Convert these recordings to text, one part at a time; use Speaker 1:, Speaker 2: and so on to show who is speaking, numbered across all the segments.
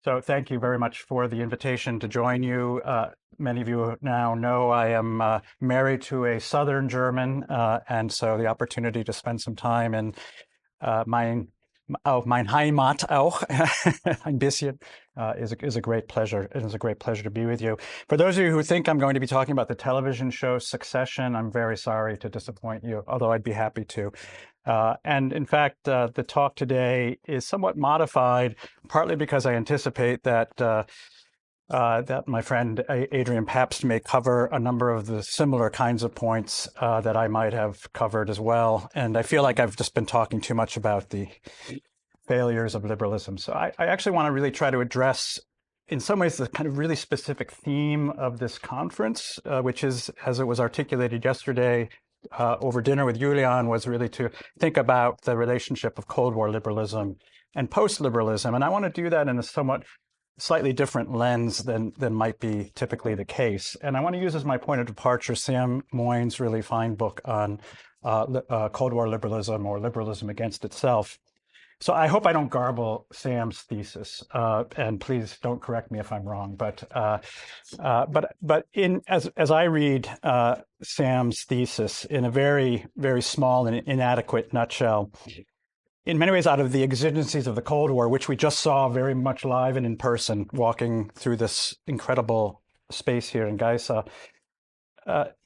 Speaker 1: So thank you very much for the invitation to join you. Many of you now know I am married to a Southern German, and so the opportunity to spend some time in mein Heimat auch ein bisschen is a great pleasure. It is a great pleasure to be with you. For those of you who think I'm going to be talking about the television show Succession, I'm very sorry to disappoint you, although I'd be happy to. And in fact, the talk today is somewhat modified, partly because I anticipate that that my friend Adrian Pabst may cover a number of the similar kinds of points that I might have covered as well. And I feel like I've just been talking too much about the failures of liberalism. So I actually want to really try to address, in some ways, the kind of really specific theme of this conference, which is, as it was articulated yesterday, over dinner with Julian, was really to think about the relationship of Cold War liberalism and post-liberalism. And I want to do that in a somewhat slightly different lens than might be typically the case. And I want to use as my point of departure Sam Moyn's really fine book on Cold War liberalism, or liberalism against itself. So I hope I don't garble Sam's thesis, and please don't correct me if I'm wrong. But as I read Sam's thesis in a very, very small and inadequate nutshell, in many ways out of the exigencies of the Cold War, which we just saw very much live and in person, walking through this incredible space here in Geisa,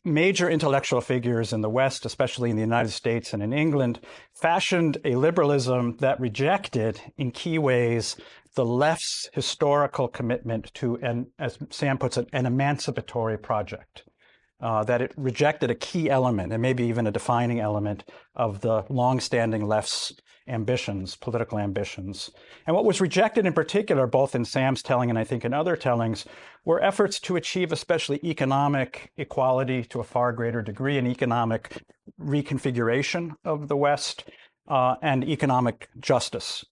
Speaker 1: major intellectual figures in the West, especially in the United States and in England, fashioned a liberalism that rejected, in key ways, the left's historical commitment to, and as Sam puts it, an emancipatory project. That it rejected a key element, and maybe even a defining element, of the longstanding left's ambitions, political ambitions. And what was rejected in particular, both in Sam's telling and I think in other tellings, were efforts to achieve especially economic equality to a far greater degree, and economic reconfiguration of the West, and economic justice,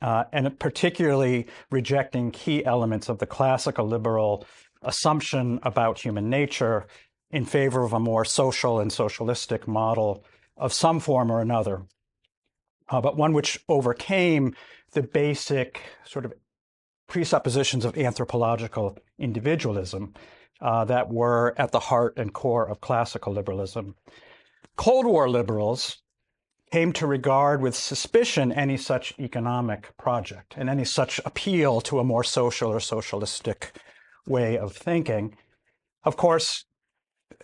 Speaker 1: and particularly rejecting key elements of the classical liberal assumption about human nature in favor of a more social and socialistic model of some form or another, but one which overcame the basic sort of presuppositions of anthropological individualism that were at the heart and core of classical liberalism. Cold War liberals came to regard with suspicion any such economic project and any such appeal to a more social or socialistic way of thinking. Of course,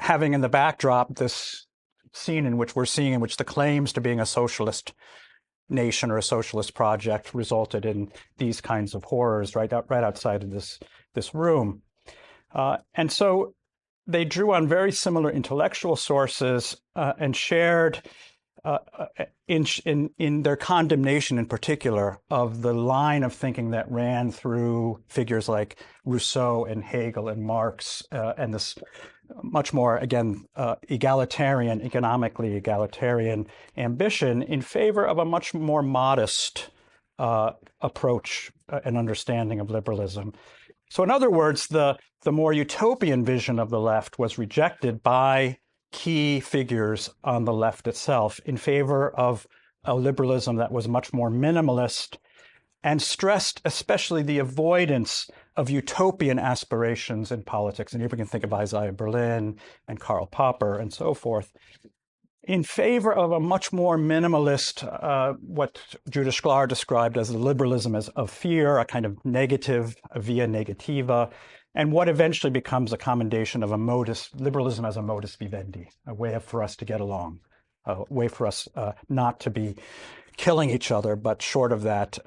Speaker 1: having in the backdrop this scene in which we're seeing, in which the claims to being a socialist nation or a socialist project resulted in these kinds of horrors right outside of this room. And so they drew on very similar intellectual sources and shared in their condemnation, in particular, of the line of thinking that ran through figures like Rousseau and Hegel and Marx, and this much more, again, egalitarian, economically egalitarian ambition in favor of a much more modest approach and understanding of liberalism. So in other words, the more utopian vision of the left was rejected by key figures on the left itself in favor of a liberalism that was much more minimalist and stressed especially the avoidance of utopian aspirations in politics. And here we can think of Isaiah Berlin and Karl Popper and so forth, in favor of a much more minimalist, what Judith Sklar described as the liberalism of fear, a kind of negative, a via negativa, and what eventually becomes a commendation of a modus, liberalism as a modus vivendi, a way for us to get along, a way for us not to be killing each other, but short of that,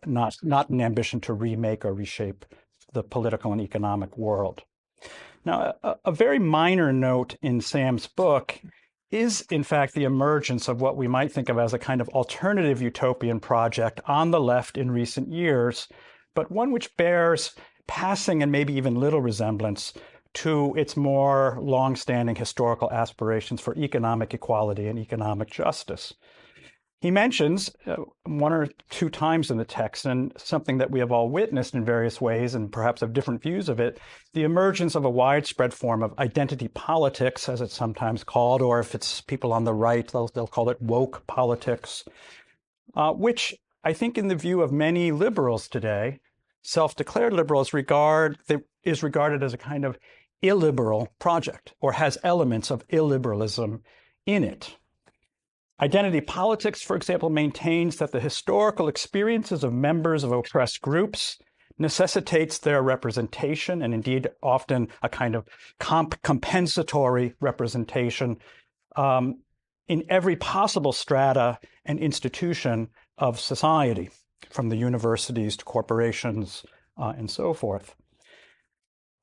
Speaker 1: not an ambition to remake or reshape the political and economic world. Now, a very minor note in Sam's book is, in fact, the emergence of what we might think of as a kind of alternative utopian project on the left in recent years, but one which bears passing and maybe even little resemblance to its more long-standing historical aspirations for economic equality and economic justice. He mentions one or two times in the text, and something that we have all witnessed in various ways and perhaps have different views of it, the emergence of a widespread form of identity politics, as it's sometimes called, or if it's people on the right, they'll call it woke politics, which I think in the view of many liberals today self-declared liberal is regarded as a kind of illiberal project or has elements of illiberalism in it. Identity politics, for example, maintains that the historical experiences of members of oppressed groups necessitates their representation, and indeed often a kind of compensatory representation in every possible strata and institution of society, from the universities to corporations and so forth.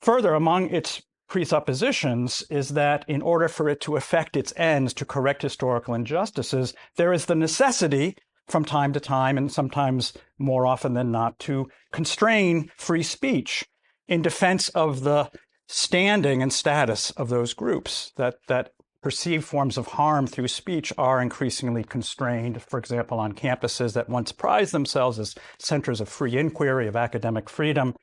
Speaker 1: Further, among its presuppositions is that in order for it to effect its ends to correct historical injustices, there is the necessity from time to time, and sometimes more often than not, to constrain free speech in defense of the standing and status of those groups, that perceived forms of harm through speech are increasingly constrained, for example, on campuses that once prized themselves as centers of free inquiry, of academic freedom,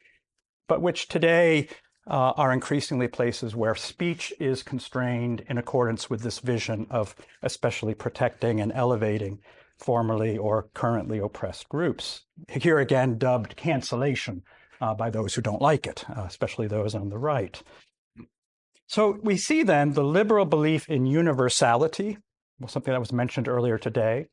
Speaker 1: but which today are increasingly places where speech is constrained in accordance with this vision of especially protecting and elevating formerly or currently oppressed groups. Here again, dubbed cancellation by those who don't like it, especially those on the right. So we see then the liberal belief in universality, something that was mentioned earlier today,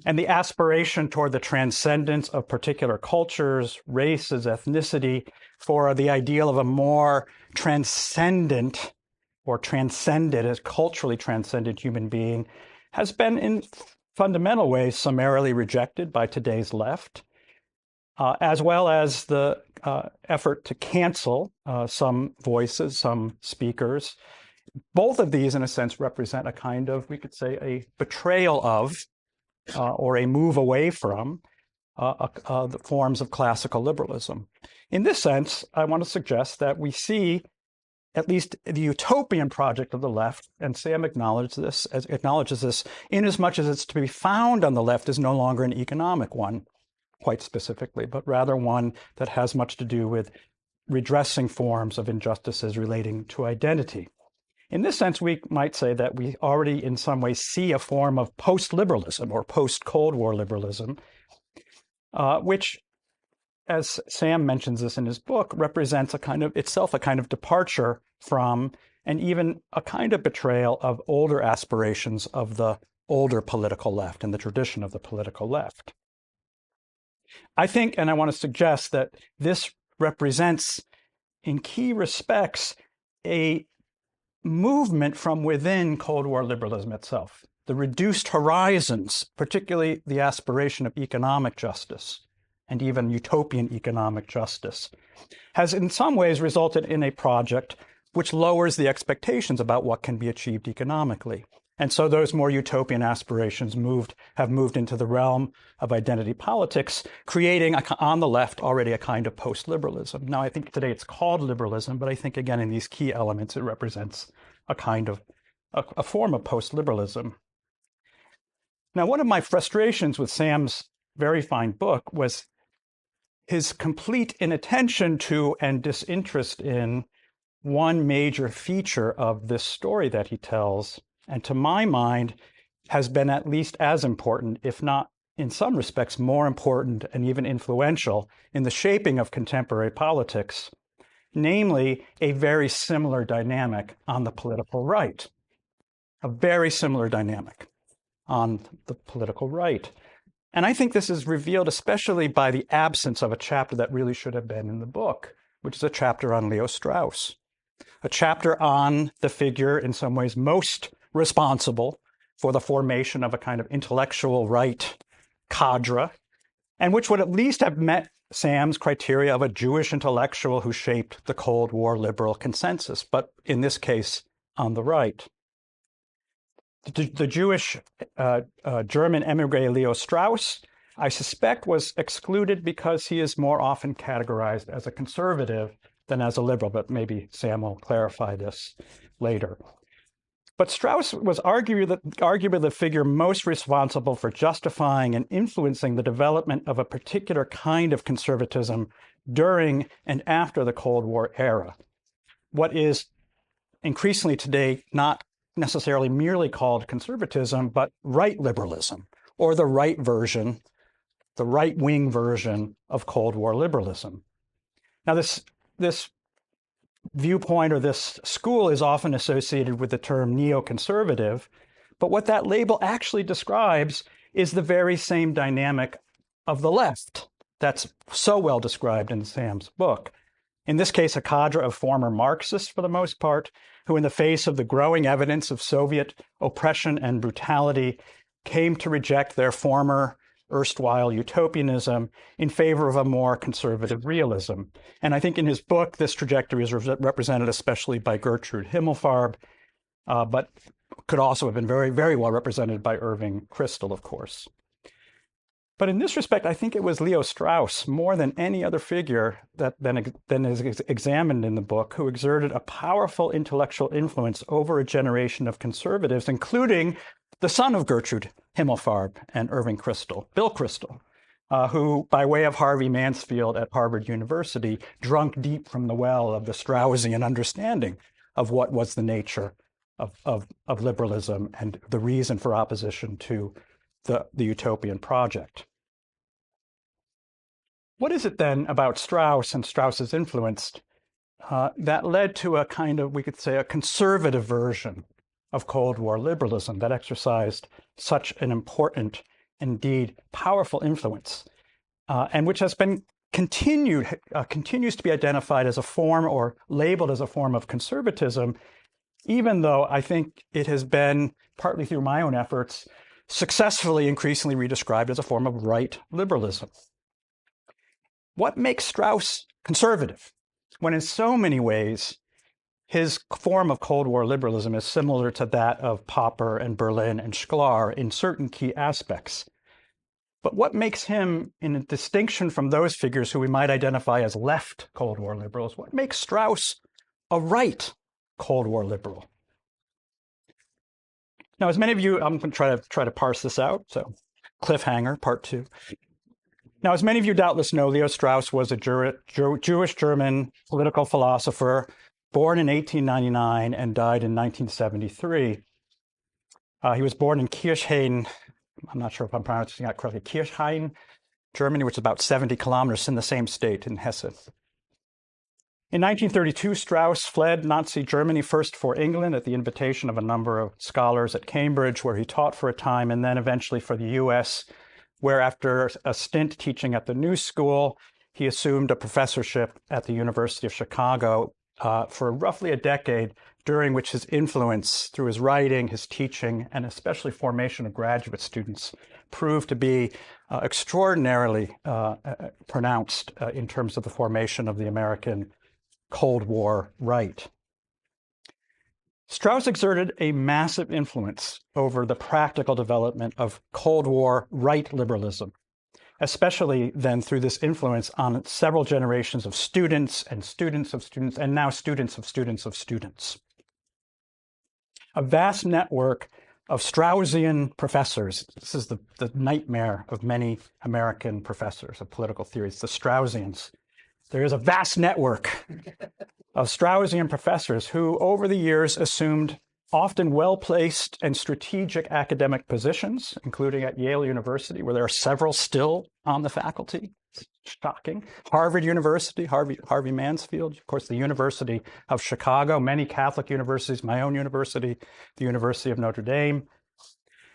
Speaker 1: and the aspiration toward the transcendence of particular cultures, races, ethnicity, for the ideal of a more transcendent or transcended, as culturally transcendent human being, has been in fundamental ways summarily rejected by today's left, as well as the effort to cancel some voices, some speakers. Both of these, in a sense, represent a kind of, we could say, a betrayal of or a move away from the forms of classical liberalism. In this sense, I want to suggest that we see at least the utopian project of the left, and Sam acknowledges this, inasmuch as it's to be found on the left is no longer an economic one, quite specifically, but rather one that has much to do with redressing forms of injustices relating to identity. In this sense, we might say that we already in some ways see a form of post-liberalism or post-Cold War liberalism, which, as Sam mentions this in his book, represents a kind of departure from and even a kind of betrayal of older aspirations of the older political left and the tradition of the political left. I think, and I want to suggest that this represents, in key respects, a movement from within Cold War liberalism itself. The reduced horizons, particularly the aspiration of economic justice and even utopian economic justice, has in some ways resulted in a project which lowers the expectations about what can be achieved economically. And so those more utopian aspirations have moved into the realm of identity politics, creating on the left already a kind of post-liberalism. Now, I think today it's called liberalism, but I think, again, in these key elements, it represents a kind of a form of post-liberalism. Now, one of my frustrations with Sam's very fine book was his complete inattention to and disinterest in one major feature of this story that he tells, and to my mind, has been at least as important, if not in some respects more important and even influential in the shaping of contemporary politics, namely a very similar dynamic on the political right. A very similar dynamic on the political right. And I think this is revealed especially by the absence of a chapter that really should have been in the book, which is a chapter on Leo Strauss, a chapter on the figure in some ways most responsible for the formation of a kind of intellectual right cadre, and which would at least have met Sam's criteria of a Jewish intellectual who shaped the Cold War liberal consensus, but in this case, on the right. The Jewish German emigre Leo Strauss, I suspect, was excluded because he is more often categorized as a conservative than as a liberal, but maybe Sam will clarify this later. But Strauss was arguably the figure most responsible for justifying and influencing the development of a particular kind of conservatism during and after the Cold War era, what is increasingly today not necessarily merely called conservatism, but right liberalism, or the right version, the right-wing version of Cold War liberalism. Now, this viewpoint or this school is often associated with the term neoconservative, but what that label actually describes is the very same dynamic of the left that's so well described in Sam's book. In this case, a cadre of former Marxists, for the most part, who in the face of the growing evidence of Soviet oppression and brutality came to reject their former erstwhile utopianism in favor of a more conservative realism. And I think in his book, this trajectory is represented especially by Gertrude Himmelfarb, but could also have been very, very well represented by Irving Kristol, of course. But in this respect, I think it was Leo Strauss, more than any other figure that then is examined in the book, who exerted a powerful intellectual influence over a generation of conservatives, including the son of Gertrude Himmelfarb and Irving Kristol, Bill Kristol, who, by way of Harvey Mansfield at Harvard University, drunk deep from the well of the Straussian understanding of what was the nature of liberalism and the reason for opposition to the utopian project. What is it then about Strauss and Strauss's influence that led to a kind of, we could say, a conservative version of Cold War liberalism that exercised such an important, indeed powerful influence, and which has been continues to be identified as a form or labeled as a form of conservatism, even though I think it has been, partly through my own efforts, successfully increasingly redescribed as a form of right liberalism. What makes Strauss conservative, when in so many ways his form of Cold War liberalism is similar to that of Popper and Berlin and Sklar in certain key aspects? But what makes him, in a distinction from those figures who we might identify as left Cold War liberals, what makes Strauss a right Cold War liberal? Now, as many of you, I'm going to try to parse this out. So, cliffhanger, part 2. Now, as many of you doubtless know, Leo Strauss was a Jewish German political philosopher, born in 1899 and died in 1973. He was born in Kirchhain, I'm not sure if I'm pronouncing that correctly, Kirchhain, Germany, which is about 70 kilometers in the same state in Hesse. In 1932, Strauss fled Nazi Germany, first for England at the invitation of a number of scholars at Cambridge, where he taught for a time, and then eventually for the US, where after a stint teaching at the New School, he assumed a professorship at the University of Chicago for roughly a decade, during which his influence through his writing, his teaching, and especially formation of graduate students proved to be extraordinarily pronounced in terms of the formation of the American Cold War right. Strauss exerted a massive influence over the practical development of Cold War right liberalism, especially then through this influence on several generations of students and students of students, and now students of students of students. A vast network of Straussian professors. This is the nightmare of many American professors of political theories, the Straussians. There is a vast network of Straussian professors who, over the years, assumed often well-placed and strategic academic positions, including at Yale University, where there are several still on the faculty. Shocking. Harvard University, Harvey Mansfield, of course, the University of Chicago, many Catholic universities, my own university, the University of Notre Dame.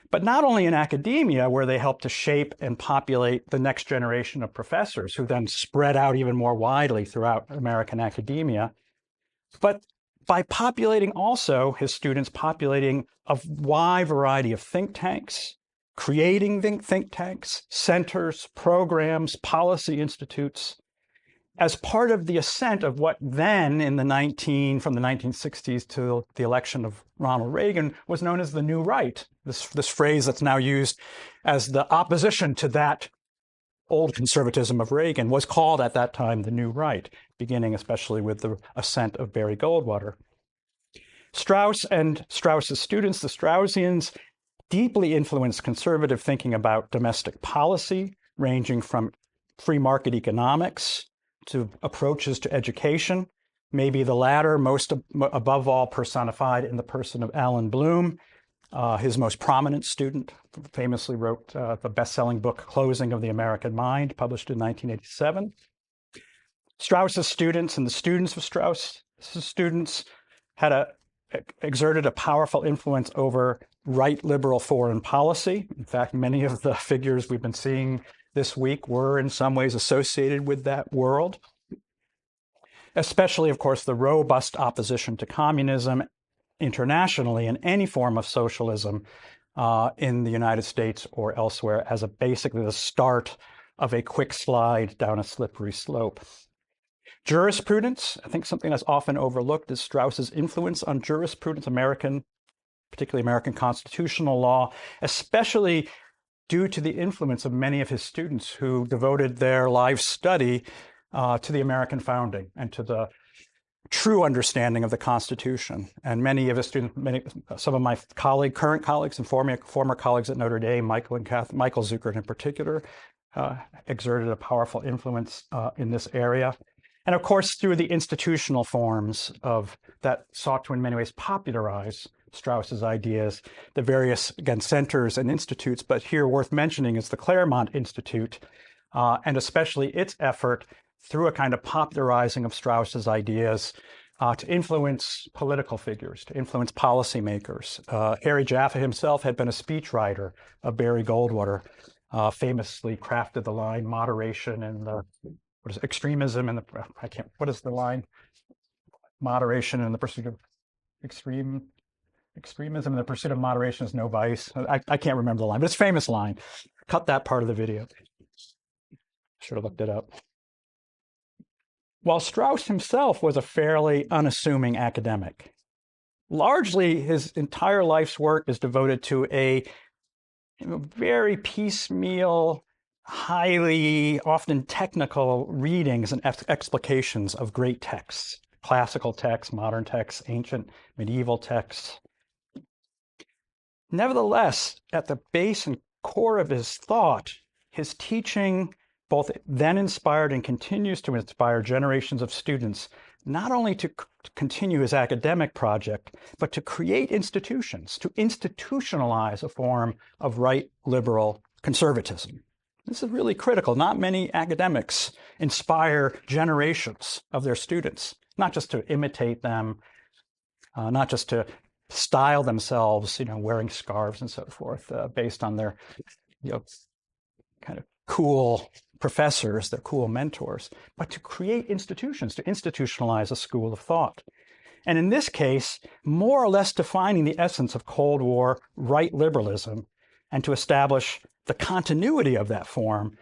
Speaker 1: But not only in academia, where they helped to shape and populate the next generation of professors, who then spread out even more widely throughout American academia, but by populating also his students, populating a wide variety of think tanks, creating think tanks, centers, programs, policy institutes, as part of the ascent of what then from the 1960s to the election of Ronald Reagan was known as the New Right, this phrase that's now used as the opposition to that old conservatism of Reagan, was called at that time the New Right, beginning especially with the ascent of Barry Goldwater. Strauss and Strauss's students, the Straussians, deeply influenced conservative thinking about domestic policy, ranging from free market economics to approaches to education, maybe the latter most above all personified in the person of Allen Bloom, his most prominent student, famously wrote the best-selling book Closing of the American Mind, published in 1987. Strauss's students and the students of Strauss's students had exerted a powerful influence over right liberal foreign policy. In fact, many of the figures we've been seeing this week were in some ways associated with that world, especially, of course, the robust opposition to communism internationally and any form of socialism in the United States or elsewhere as basically the start of a quick slide down a slippery slope. Jurisprudence, I think something that's often overlooked is Strauss's influence on jurisprudence, particularly American constitutional law, especially due to the influence of many of his students who devoted their life study to the American founding and to the true understanding of the Constitution. And many of his students, some of my current colleagues and former colleagues at Notre Dame, Michael Zuckert in particular, exerted a powerful influence in this area. And of course, through the institutional forms that sought to in many ways popularize Strauss's ideas, the various, again, centers and institutes, but here worth mentioning is the Claremont Institute, and especially its effort through a kind of popularizing of Strauss's ideas to influence political figures, to influence policymakers. Harry Jaffa himself had been a speechwriter of Barry Goldwater, famously crafted the line moderation and extremism and what is the line? Moderation and the pursuit of extremism and the pursuit of moderation is no vice. I can't remember the line, but it's a famous line. Cut that part of the video. Should have looked it up. While Strauss himself was a fairly unassuming academic, largely his entire life's work is devoted to a very piecemeal, highly often technical readings and explications of great texts, classical texts, modern texts, ancient, medieval texts. Nevertheless, at the base and core of his thought, his teaching both then inspired and continues to inspire generations of students, not only to continue his academic project, but to create institutions, to institutionalize a form of right liberal conservatism. This is really critical. Not many academics inspire generations of their students, not just to imitate them, not just to style themselves, wearing scarves and so forth, based on their, kind of cool professors, their cool mentors, but to create institutions, to institutionalize a school of thought. And in this case, more or less defining the essence of Cold War right liberalism and to establish the continuity of that form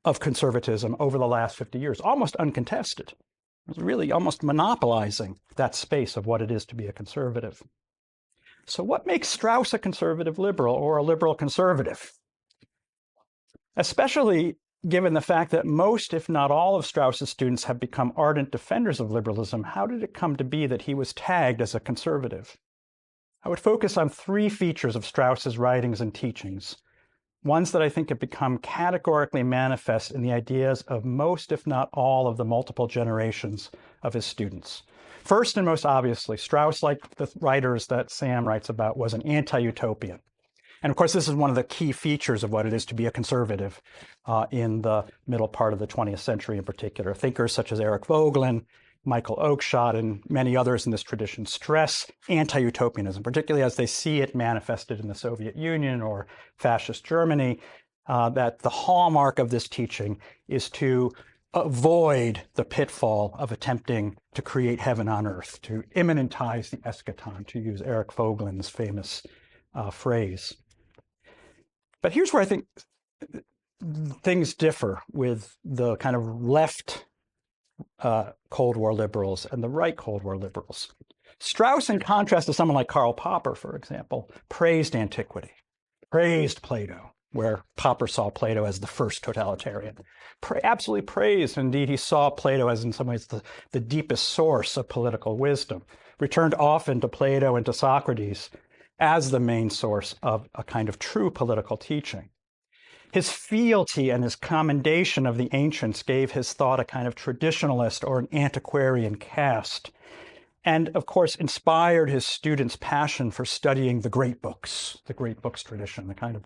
Speaker 1: of conservatism over the last 50 years, almost uncontested. It was really almost monopolizing that space of what it is to be a conservative. So what makes Strauss a conservative liberal or a liberal conservative? Especially given the fact that most, if not all, of Strauss's students have become ardent defenders of liberalism, how did it come to be that he was tagged as a conservative? I would focus on three features of Strauss's writings and teachings, ones that I think have become categorically manifest in the ideas of most, if not all, of the multiple generations of his students. First and most obviously, Strauss, like the writers that Sam writes about, was an anti-utopian. And of course, this is one of the key features of what it is to be a conservative in the middle part of the 20th century in particular. Thinkers such as Eric Voegelin, Michael Oakeshott, and many others in this tradition stress anti-utopianism, particularly as they see it manifested in the Soviet Union or fascist Germany, that the hallmark of this teaching is to avoid the pitfall of attempting to create heaven on earth, to immanentize the eschaton, to use Eric Voegelin's famous phrase. But here's where I think things differ with the kind of left Cold War liberals and the right Cold War liberals. Strauss, in contrast to someone like Karl Popper, for example, praised antiquity, praised Plato, where Popper saw Plato as the first totalitarian. Absolutely praised. Indeed, he saw Plato as in some ways the deepest source of political wisdom, returned often to Plato and to Socrates as the main source of a kind of true political teaching. His fealty and his commendation of the ancients gave his thought a kind of traditionalist or an antiquarian cast. and of course inspired his students' passion for studying the great books tradition, the kind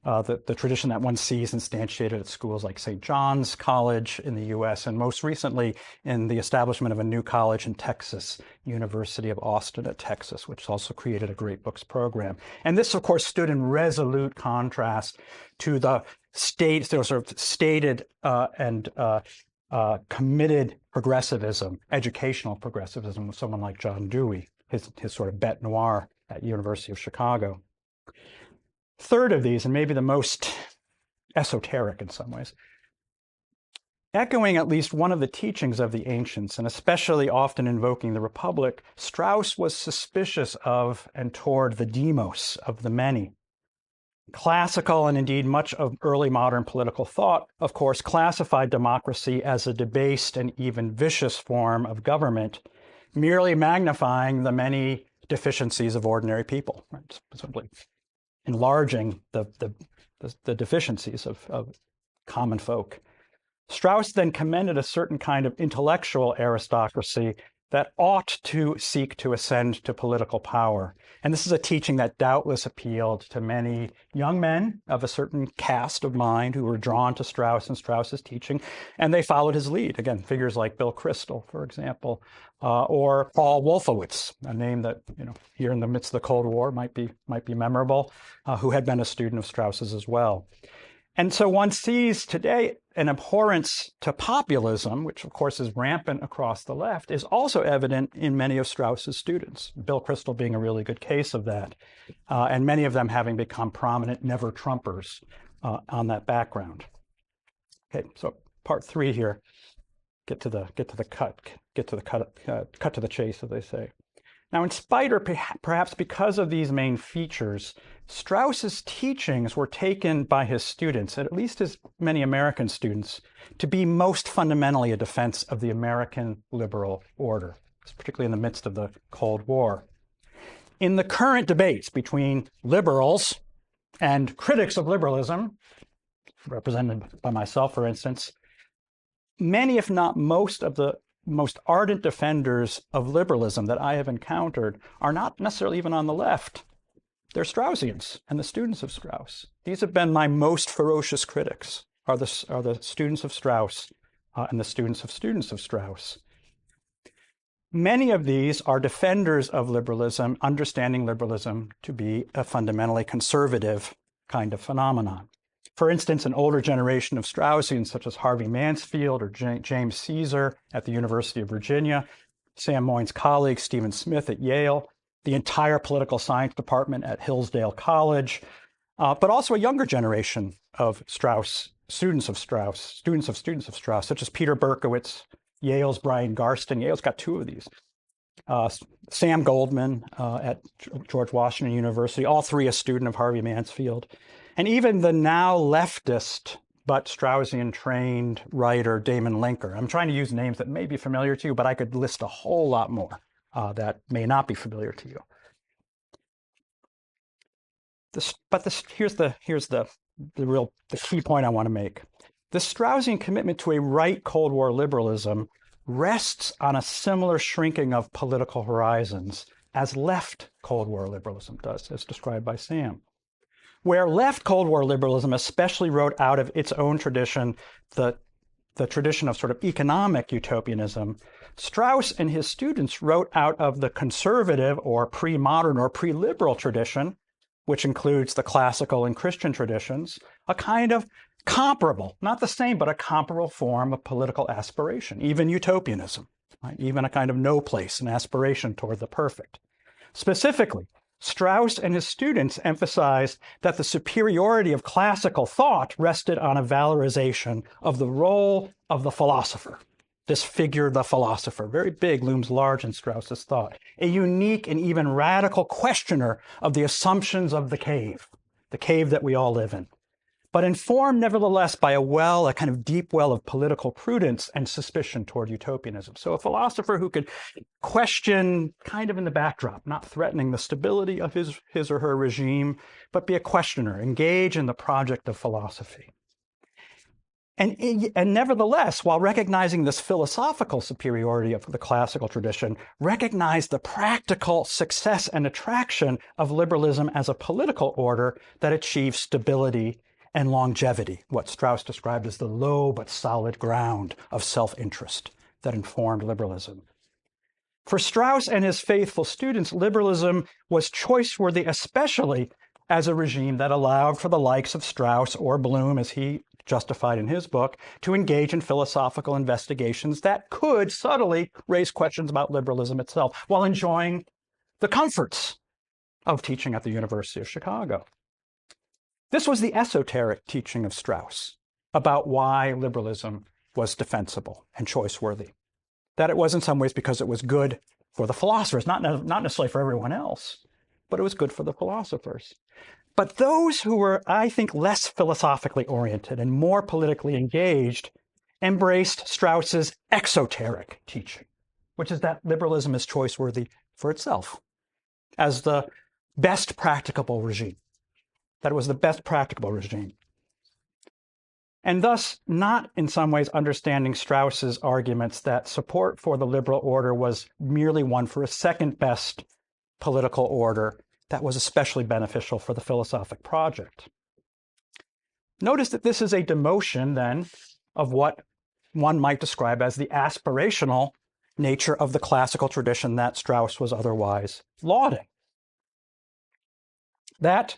Speaker 1: of the tradition that one sees instantiated at schools like St. John's College in the US, and most recently in the establishment of a new college in Texas, University of Austin at Texas, which also created a great books program. And this, of course, stood in resolute contrast to the sort of stated and committed progressivism, educational progressivism, with someone like John Dewey, his sort of bête noire at University of Chicago. Third of these, and maybe the most esoteric in some ways, echoing at least one of the teachings of the ancients, and especially often invoking the Republic, Strauss was suspicious of and toward the demos, of the many. Classical and indeed much of early modern political thought, of course, classified democracy as a debased and even vicious form of government, merely magnifying the many deficiencies of ordinary people, right? Simply enlarging the deficiencies of common folk. Strauss then commended a certain kind of intellectual aristocracy that ought to seek to ascend to political power. And this is a teaching that doubtless appealed to many young men of a certain cast of mind who were drawn to Strauss and Strauss's teaching, and they followed his lead. Again, figures like Bill Kristol, for example, or Paul Wolfowitz, a name that, here in the midst of the Cold War might be memorable, who had been a student of Strauss's as well. And so one sees today an abhorrence to populism, which of course is rampant across the left, is also evident in many of Strauss's students, Bill Kristol being a really good case of that, and many of them having become prominent never-Trumpers on that background. Okay, so part 3 here, cut to the chase, as they say. Now, in spite or perhaps because of these main features, Strauss's teachings were taken by his students, at least as many American students, to be most fundamentally a defense of the American liberal order, particularly in the midst of the Cold War. In the current debates between liberals and critics of liberalism, represented by myself, for instance, many, if not most, of the most ardent defenders of liberalism that I have encountered are not necessarily even on the left. They're Straussians and the students of Strauss. These have been my most ferocious critics, are the students of Strauss and the students of Strauss. Many of these are defenders of liberalism, understanding liberalism to be a fundamentally conservative kind of phenomenon. For instance, an older generation of Straussians, such as Harvey Mansfield or James Caesar at the University of Virginia, Sam Moyn's colleague Stephen Smith at Yale, the entire political science department at Hillsdale College, but also a younger generation of students of Strauss, such as Peter Berkowitz, Yale's Brian Garstin. Yale's got 2 of these. Sam Goldman at George Washington University, all 3 a student of Harvey Mansfield. And even the now leftist but Straussian-trained writer Damon Linker. I'm trying to use names that may be familiar to you, but I could list a whole lot more that may not be familiar to you. Here's the key point I want to make. The Straussian commitment to a right Cold War liberalism rests on a similar shrinking of political horizons as left Cold War liberalism does, as described by Sam. Where left Cold War liberalism especially wrote out of its own tradition the tradition of sort of economic utopianism, Strauss and his students wrote out of the conservative or pre-modern or pre-liberal tradition, which includes the classical and Christian traditions, a kind of comparable, not the same, but a comparable form of political aspiration, even utopianism, right? Even a kind of no place, an aspiration toward the perfect. Specifically, Strauss and his students emphasized that the superiority of classical thought rested on a valorization of the role of the philosopher. This figure, the philosopher, very big, looms large in Strauss's thought, a unique and even radical questioner of the assumptions of the cave that we all live in, but informed nevertheless by a kind of deep well of political prudence and suspicion toward utopianism. So a philosopher who could question kind of in the backdrop, not threatening the stability of his or her regime, but be a questioner, engage in the project of philosophy. And nevertheless, while recognizing this philosophical superiority of the classical tradition, recognized the practical success and attraction of liberalism as a political order that achieves stability and longevity, what Strauss described as the low but solid ground of self-interest that informed liberalism. For Strauss and his faithful students, liberalism was choice-worthy, especially as a regime that allowed for the likes of Strauss or Bloom, as he justified in his book, to engage in philosophical investigations that could subtly raise questions about liberalism itself while enjoying the comforts of teaching at the University of Chicago. This was the esoteric teaching of Strauss about why liberalism was defensible and choice-worthy. That it was in some ways because it was good for the philosophers, not necessarily for everyone else, but it was good for the philosophers. But those who were, I think, less philosophically oriented and more politically engaged embraced Strauss's exoteric teaching, which is that liberalism is choice-worthy for itself as the best practicable regime, that it was the best practicable regime. And thus, not in some ways understanding Strauss's arguments that support for the liberal order was merely one for a second best political order that was especially beneficial for the philosophic project. Notice that this is a demotion, then, of what one might describe as the aspirational nature of the classical tradition that Strauss was otherwise lauding. That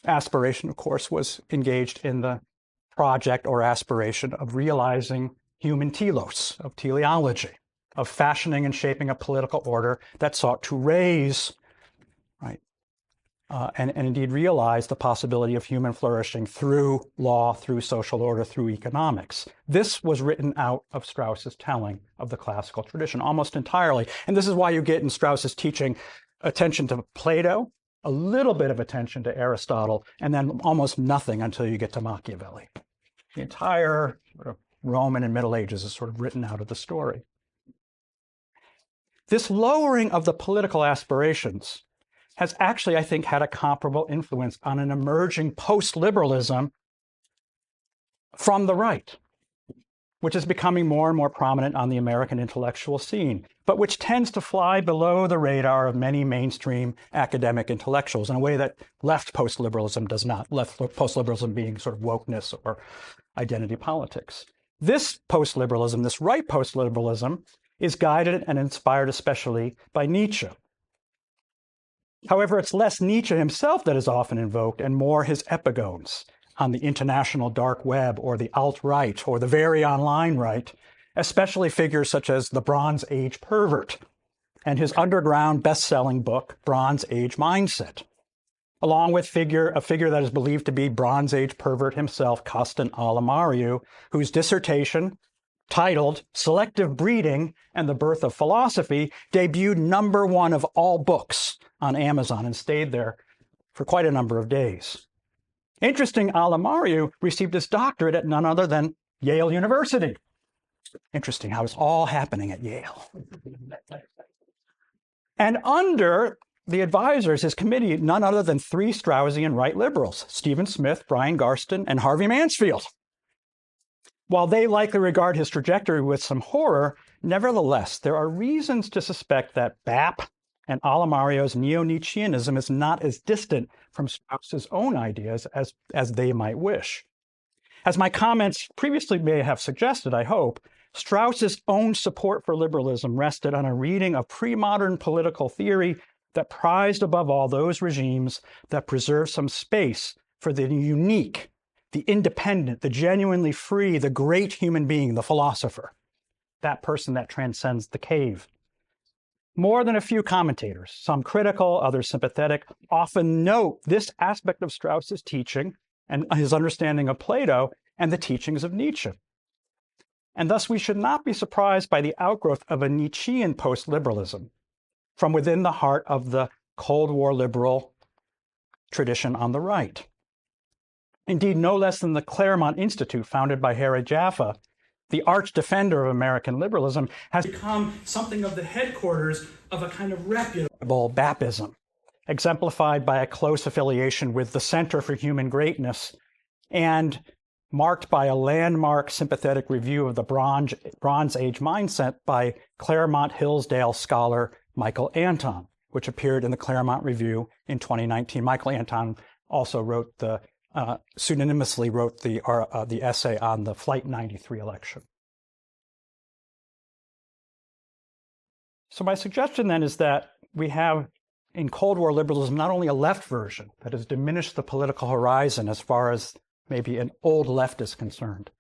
Speaker 1: aspiration, of course, was engaged in the project or aspiration of realizing human telos, of teleology, of fashioning and shaping a political order that sought to raise, right, and indeed realize the possibility of human flourishing through law, through social order, through economics. This was written out of Strauss's telling of the classical tradition almost entirely. And this is why you get in Strauss's teaching attention to Plato, a little bit of attention to Aristotle, and then almost nothing until you get to Machiavelli. The entire sort of Roman and Middle Ages is sort of written out of the story. This lowering of the political aspirations has actually, I think, had a comparable influence on an emerging post-liberalism from the right, which is becoming more and more prominent on the American intellectual scene, but which tends to fly below the radar of many mainstream academic intellectuals in a way that left post-liberalism does not, left post-liberalism being sort of wokeness or identity politics. This post-liberalism, this right post-liberalism, is guided and inspired especially by Nietzsche. However, it's less Nietzsche himself that is often invoked and more his epigones on the international dark web or the alt-right or the very online right, especially figures such as the Bronze Age pervert and his underground best-selling book, Bronze Age Mindset, along with a figure that is believed to be Bronze Age pervert himself, Costin Alamariu, whose dissertation, titled Selective Breeding and the Birth of Philosophy, debuted #1 of all books on Amazon and stayed there for quite a number of days. Interesting, Alamariu received his doctorate at none other than Yale University. Interesting how it's all happening at Yale. And under the advisors, his committee, none other than 3 Straussian right liberals, Stephen Smith, Brian Garstin, and Harvey Mansfield. While they likely regard his trajectory with some horror, nevertheless, there are reasons to suspect that BAP and Alamariu's neo-Nietzscheanism is not as distant from Strauss's own ideas as they might wish. As my comments previously may have suggested, I hope, Strauss's own support for liberalism rested on a reading of pre-modern political theory that prized above all those regimes that preserve some space for the unique, the independent, the genuinely free, the great human being, the philosopher, that person that transcends the cave. More than a few commentators, some critical, others sympathetic, often note this aspect of Strauss's teaching and his understanding of Plato and the teachings of Nietzsche. And thus we should not be surprised by the outgrowth of a Nietzschean post-liberalism from within the heart of the Cold War liberal tradition on the right. Indeed, no less than the Claremont Institute, founded by Harry Jaffa, the arch defender of American liberalism, has become something of the headquarters of a kind of reputable Bapism, exemplified by a close affiliation with the Center for Human Greatness and marked by a landmark sympathetic review of the Bronze Age mindset by Claremont-Hillsdale scholar Michael Anton, which appeared in the Claremont Review in 2019. Michael Anton also wrote pseudonymously wrote the essay on the Flight 93 election. So my suggestion then is that we have in Cold War liberalism not only a left version that has diminished the political horizon as far as maybe an old left is concerned,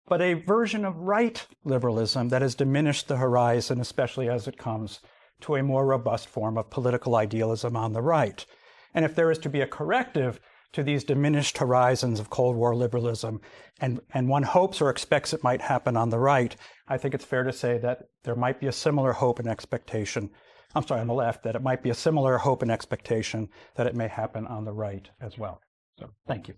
Speaker 1: but a version of right liberalism that has diminished the horizon, especially as it comes to a more robust form of political idealism on the right. And if there is to be a corrective to these diminished horizons of Cold War liberalism, and one hopes or expects it might happen on the right, I think it's fair to say that there might be a similar hope and expectation, on the left, that it might be a similar hope and expectation that it may happen on the right as well. So, thank you.